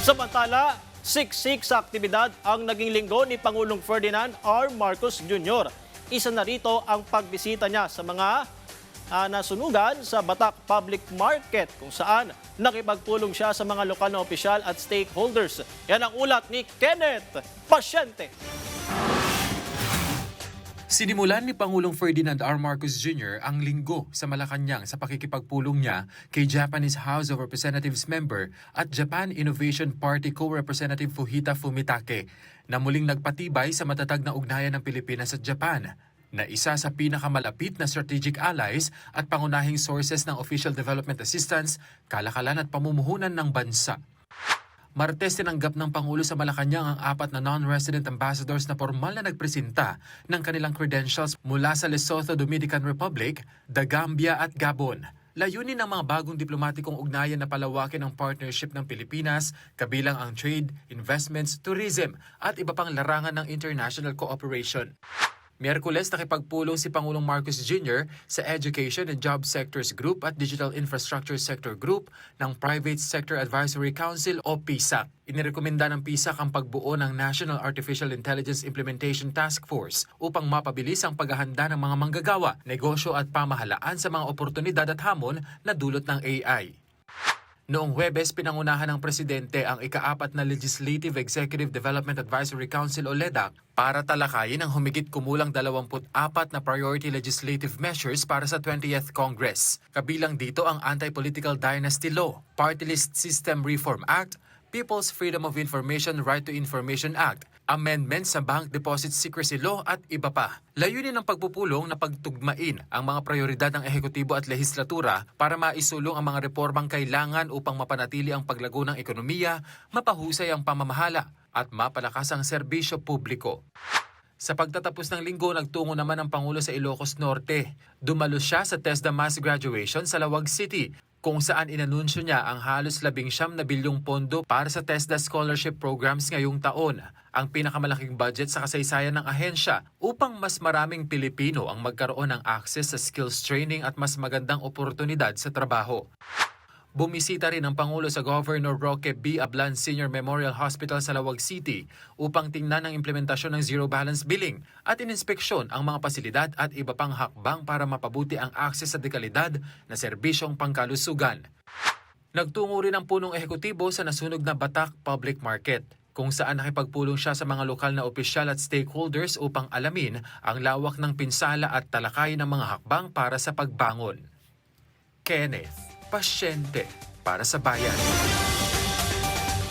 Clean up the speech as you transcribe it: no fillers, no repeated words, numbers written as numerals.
Samantala, siksik sa aktibidad ang naging linggo ni Pangulong Ferdinand R. Marcos Jr. Isa na rito ang pagbisita niya sa mga nasunugan sa Batak Public Market kung saan nakipagpulong siya sa mga lokal na opisyal at stakeholders. Yan ang ulat ni Kenneth Pasyente. Sinimulan ni Pangulong Ferdinand R. Marcos Jr. ang linggo sa Malacanang sa pakikipagpulong niya kay Japanese House of Representatives member at Japan Innovation Party Co-Representative Fujita Fumitake na muling nagpatibay sa matatag na ugnayan ng Pilipinas at Japan na isa sa pinakamalapit na strategic allies at pangunahing sources ng official development assistance, kalakalan at pamumuhunan ng bansa. Martes tinanggap ng Pangulo sa Malacanang ang 4 na non-resident ambassadors na formal na nagpresenta ng kanilang credentials mula sa Lesotho, Dominican Republic, The Gambia at Gabon. Layunin ng mga bagong diplomatikong ugnayan na palawakin ang partnership ng Pilipinas, kabilang ang trade, investments, tourism at iba pang larangan ng international cooperation. Miyerkules nakipagpulong si Pangulong Marcos Jr. sa Education and Job Sectors Group at Digital Infrastructure Sector Group ng Private Sector Advisory Council o PISAC. Inirekomenda ng PISAC ang pagbuo ng National Artificial Intelligence Implementation Task Force upang mapabilis ang paghahanda ng mga manggagawa, negosyo at pamahalaan sa mga oportunidad at hamon na dulot ng AI. Noong Huwebes, pinangunahan ng Presidente ang ika-4 na Legislative Executive Development Advisory Council o LEDAC para talakayin ang humigit kumulang 24 na priority legislative measures para sa 20th Congress. Kabilang dito ang Anti-Political Dynasty Law, Party List System Reform Act, People's Freedom of Information Right to Information Act, amendments sa Bank Deposit Secrecy Law at iba pa. Layunin ng pagpupulong na pagtugmain ang mga prioridad ng ehekutibo at lehislatura para maisulong ang mga reformang kailangan upang mapanatili ang paglago ng ekonomiya, mapahusay ang pamamahala at mapalakas ang serbisyo publiko. Sa pagtatapos ng linggo, nagtungo naman ang Pangulo sa Ilocos Norte. Dumalo siya sa TESDA Mass Graduation sa Lawag City, kung saan inanunsyo niya ang halos 19 na bilyong pondo para sa TESDA scholarship programs ngayong taon, ang pinakamalaking budget sa kasaysayan ng ahensya upang mas maraming Pilipino ang magkaroon ng access sa skills training at mas magandang oportunidad sa trabaho. Bumisita rin ang Pangulo sa Governor Roque B. Ablan Senior Memorial Hospital sa Lawag City upang tingnan ang implementasyon ng zero balance billing at ininspeksyon ang mga pasilidad at iba pang hakbang para mapabuti ang akses sa dekalidad na serbisyong pangkalusugan. Nagtungo rin ang punong ehekutibo sa nasunog na Batak Public Market, kung saan nakipagpulong siya sa mga lokal na opisyal at stakeholders upang alamin ang lawak ng pinsala at talakayin ng mga hakbang para sa pagbangon. Kenneth Pasyente para sa bayan.